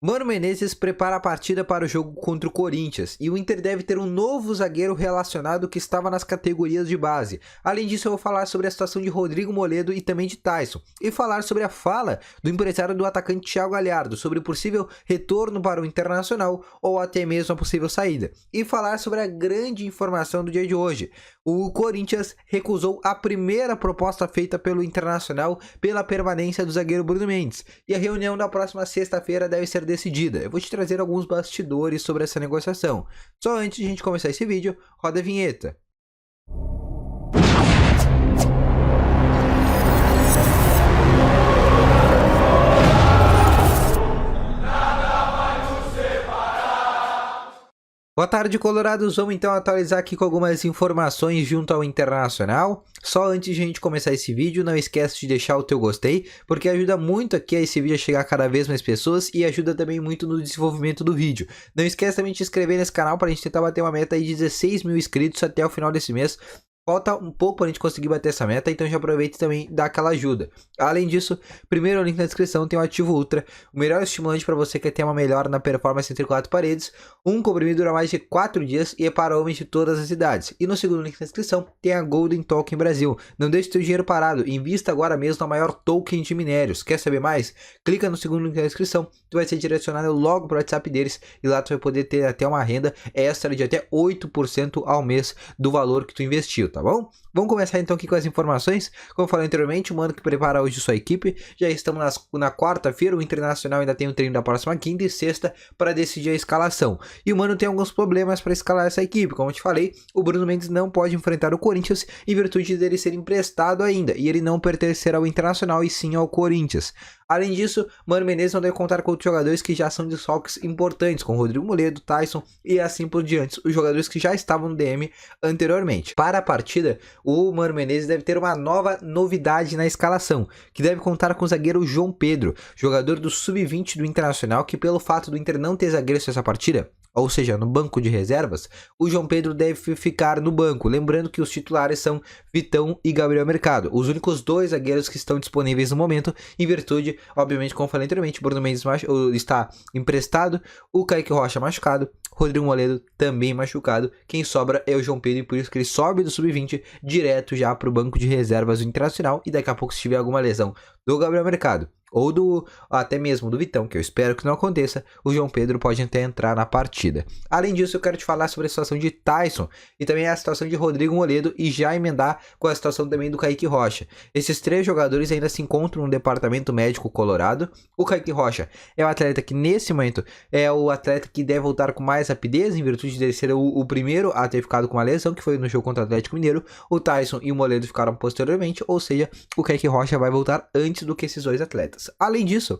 Mano Menezes prepara a partida para o jogo contra o Corinthians e o Inter deve ter um novo zagueiro relacionado que estava nas categorias de base. Além disso, eu vou falar sobre a situação de Rodrigo Moledo e também de Taison e falar sobre a fala do empresário do atacante Thiago Galhardo sobre o possível retorno para o Internacional ou até mesmo a possível saída. E falar sobre a grande informação do dia de hoje. O Corinthians recusou a primeira proposta feita pelo Internacional pela permanência do zagueiro Bruno Mendes e a reunião da próxima sexta-feira deve ser decidida. Eu vou te trazer alguns bastidores sobre essa negociação. Só antes de a gente começar esse vídeo, roda a vinheta. Boa tarde, colorados. Vamos então atualizar aqui com algumas informações junto ao Internacional. Só antes de a gente começar esse vídeo, não esquece de deixar o teu gostei, porque ajuda muito aqui a esse vídeo a chegar a cada vez mais pessoas e ajuda também muito no desenvolvimento do vídeo. Não esquece também de se inscrever nesse canal para a gente tentar bater uma meta aí de 16 mil inscritos até o final desse mês. Falta um pouco para a gente conseguir bater essa meta, então já aproveita e também dá aquela ajuda. Além disso, primeiro link na descrição tem o Ativo Ultra, o melhor estimulante para você que quer ter uma melhora na performance entre 4 paredes. Um comprimido dura mais de 4 dias e é para homens de todas as idades. E no segundo link na descrição tem a Golden Token Brasil. Não deixe seu dinheiro parado, invista agora mesmo na maior token de minérios. Quer saber mais? Clica no segundo link na descrição, tu vai ser direcionado logo para o WhatsApp deles e lá tu vai poder ter até uma renda extra de até 8% ao mês do valor que tu investiu, tá bom? Vamos começar então aqui com as informações. Como eu falei anteriormente, o Mano que prepara hoje sua equipe. Já estamos na quarta-feira, o Internacional ainda tem um treino da próxima quinta e sexta para decidir a escalação. E o Mano tem alguns problemas para escalar essa equipe. Como eu te falei, o Bruno Mendes não pode enfrentar o Corinthians em virtude dele ser emprestado ainda e ele não pertencer ao Internacional e sim ao Corinthians. Além disso, Mano Menezes não deve contar com outros jogadores que já são desfalques importantes, como Rodrigo Moledo, Taison e assim por diante, os jogadores que já estavam no DM anteriormente. Para a partida, o Mano Menezes deve ter uma nova novidade na escalação, que deve contar com o zagueiro João Pedro, jogador do Sub-20 do Internacional, que pelo fato do Inter não ter zagueiros nessa partida, ou seja, no banco de reservas, o João Pedro deve ficar no banco. Lembrando que os titulares são Vitão e Gabriel Mercado, os únicos dois zagueiros que estão disponíveis no momento, em virtude, obviamente, como falei anteriormente, Bruno Mendes está emprestado, o Kaique Rocha machucado, Rodrigo Moledo também machucado, quem sobra é o João Pedro e por isso que ele sobe do Sub-20 direto já para o banco de reservas do Internacional e daqui a pouco se tiver alguma lesão do Gabriel Mercado ou até mesmo do Vitão, que eu espero que não aconteça, o João Pedro pode até entrar na partida. Além disso, eu quero te falar sobre a situação de Taison e também a situação de Rodrigo Moledo e já emendar com a situação também do Kaique Rocha. Esses três jogadores ainda se encontram no departamento médico colorado. O Kaique Rocha é o atleta que nesse momento é o atleta que deve voltar com mais rapidez, em virtude dele ser o primeiro a ter ficado com uma lesão, que foi no jogo contra o Atlético Mineiro. O Taison e o Moledo ficaram posteriormente, ou seja, o Kaique Rocha vai voltar antes do que esses dois atletas. Além disso,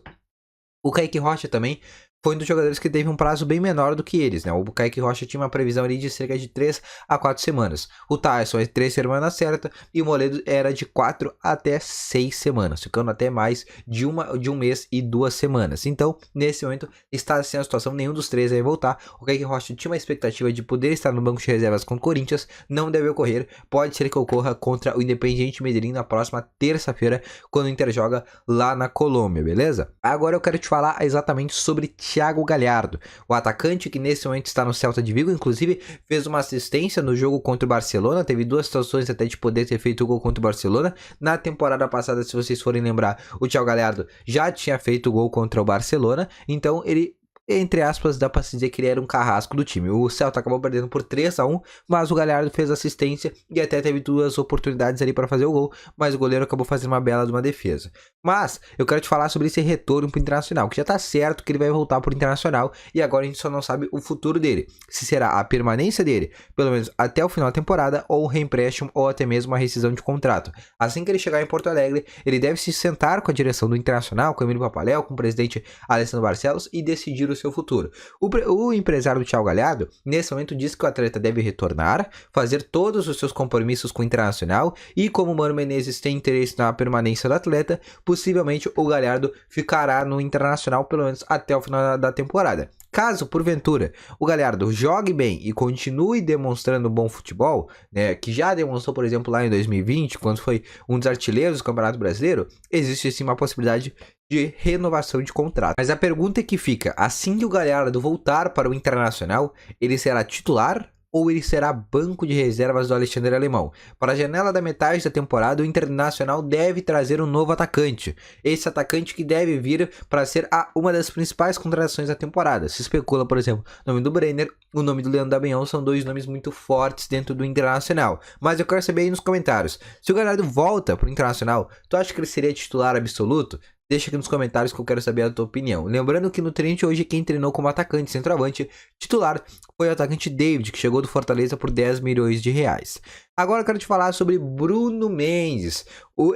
o Kaique Rocha também foi um dos jogadores que teve um prazo bem menor do que eles, né? O Kaique Rocha tinha uma previsão ali de cerca de 3 a 4 semanas. O Taison é 3 semanas certa e o Moledo era de 4 até 6 semanas, ficando até mais de um mês e 2 semanas. Então, nesse momento, está sem a situação, nenhum dos três vai voltar. O Kaique Rocha tinha uma expectativa de poder estar no banco de reservas contra o Corinthians, não deve ocorrer. Pode ser que ocorra contra o Independiente Medellín na próxima terça-feira, quando o Inter joga lá na Colômbia, beleza? Agora eu quero te falar exatamente sobre Thiago Galhardo, o atacante que nesse momento está no Celta de Vigo, inclusive fez uma assistência no jogo contra o Barcelona, teve duas situações até de poder ter feito o gol contra o Barcelona. Na temporada passada, se vocês forem lembrar, o Thiago Galhardo já tinha feito o gol contra o Barcelona, então ele, entre aspas, dá pra se dizer que ele era um carrasco do time. O Celta acabou perdendo por 3 a 1, mas o Galhardo fez assistência e até teve duas oportunidades ali para fazer o gol, mas o goleiro acabou fazendo uma bela de uma defesa. Mas eu quero te falar sobre esse retorno pro Internacional, que já tá certo que ele vai voltar pro Internacional e agora a gente só não sabe o futuro dele, se será a permanência dele, pelo menos até o final da temporada, ou um reempréstimo ou até mesmo uma rescisão de contrato. Assim que ele chegar em Porto Alegre, ele deve se sentar com a direção do Internacional, com o Emílio Papaléu, com o presidente Alessandro Barcelos e decidir o seu futuro. O empresário do Thiago Galhardo, nesse momento, diz que o atleta deve retornar, fazer todos os seus compromissos com o Internacional e como o Mano Menezes tem interesse na permanência do atleta, possivelmente o Galhardo ficará no Internacional pelo menos até o final da temporada. Caso, porventura, o Galhardo jogue bem e continue demonstrando bom futebol, né, que já demonstrou, por exemplo, lá em 2020, quando foi um dos artilheiros do Campeonato Brasileiro, existe sim uma possibilidade de renovação de contrato. Mas a pergunta é que fica, assim que o Galhardo voltar para o Internacional, ele será titular ou ele será banco de reservas do Alexandre Alemão? Para a janela da metade da temporada, o Internacional deve trazer um novo atacante. Esse atacante que deve vir para ser uma das principais contratações da temporada. Se especula, por exemplo, o nome do Brenner, o nome do Leandro Damião, são dois nomes muito fortes dentro do Internacional. Mas eu quero saber aí nos comentários, se o Galhardo volta para o Internacional, tu acha que ele seria titular absoluto? Deixa aqui nos comentários que eu quero saber a tua opinião. Lembrando que no treino de hoje, quem treinou como atacante centroavante titular foi o atacante David, que chegou do Fortaleza por 10 milhões de reais. Agora eu quero te falar sobre Bruno Mendes.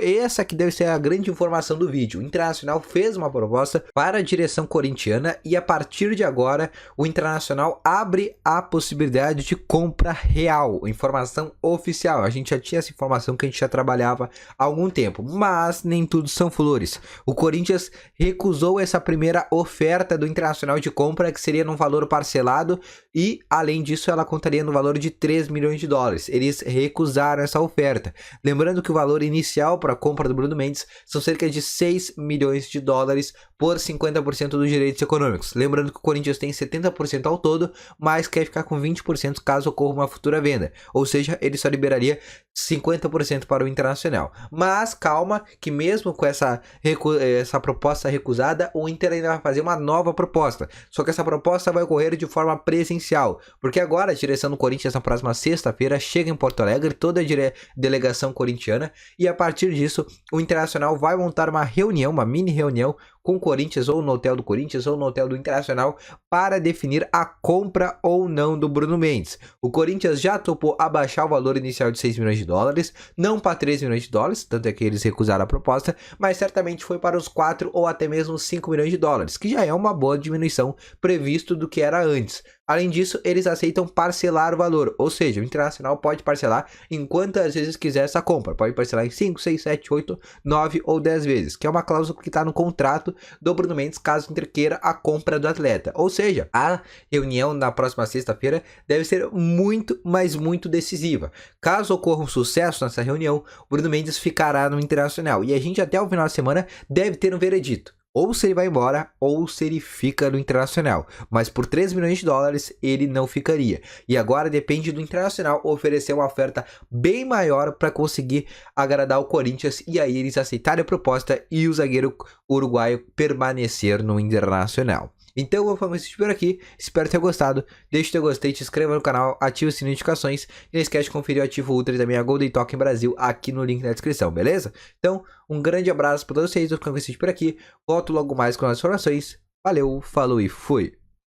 Essa aqui deve ser a grande informação do vídeo. O Internacional fez uma proposta para a direção corintiana e a partir de agora o Internacional abre a possibilidade de compra real. Informação oficial. A gente já tinha essa informação que a gente já trabalhava há algum tempo, mas nem tudo são flores. O Corinthians recusou essa primeira oferta do Internacional de compra, que seria num valor parcelado e, além disso, ela contaria no valor de 3 milhões de dólares. Eles recusaram essa oferta. Lembrando que o valor inicial para a compra do Bruno Mendes são cerca de 6 milhões de dólares por 50% dos direitos econômicos. Lembrando que o Corinthians tem 70% ao todo, mas quer ficar com 20% caso ocorra uma futura venda. Ou seja, ele só liberaria 50% para o Internacional. Mas calma, que mesmo com essa proposta recusada, o Inter ainda vai fazer uma nova proposta. Só que essa proposta vai ocorrer de forma presencial, porque agora a direção do Corinthians na próxima sexta-feira chega em Porto Alegre, toda a delegação corintiana, e a partir disso o Internacional vai montar uma reunião, uma mini reunião com o Corinthians, ou no hotel do Corinthians ou no hotel do Internacional, para definir a compra ou não do Bruno Mendes. O Corinthians já topou abaixar o valor inicial de 6 milhões de dólares, não para 3 milhões de dólares, tanto é que eles recusaram a proposta, mas certamente foi para os 4 ou até mesmo 5 milhões de dólares, que já é uma boa diminuição previsto do que era antes. Além disso, eles aceitam parcelar o valor, ou seja, o Internacional pode parcelar em quantas vezes quiser essa compra. Pode parcelar em 5, 6, 7, 8, 9 ou 10 vezes, que é uma cláusula que está no contrato do Bruno Mendes caso o Inter queira a compra do atleta. Ou seja, a reunião na próxima sexta-feira deve ser muito, mas muito decisiva. Caso ocorra um sucesso nessa reunião, o Bruno Mendes ficará no Internacional e a gente até o final da semana deve ter um veredito. Ou se ele vai embora, ou se ele fica no Internacional. Mas por 3 milhões de dólares, ele não ficaria. E agora depende do Internacional oferecer uma oferta bem maior para conseguir agradar o Corinthians. E aí eles aceitarem a proposta e o zagueiro uruguaio permanecer no Internacional. Então eu vou fazer esse vídeo por aqui, espero ter gostado, deixe o teu gostei, te inscreva no canal, ative o sininho de notificações e não esquece de conferir o Ativo Ultra e também a Golden Talk em Brasil aqui no link na descrição, beleza? Então, um grande abraço para todos vocês, eu vou ficando com esse vídeo por aqui, volto logo mais com as informações, valeu, falou e fui!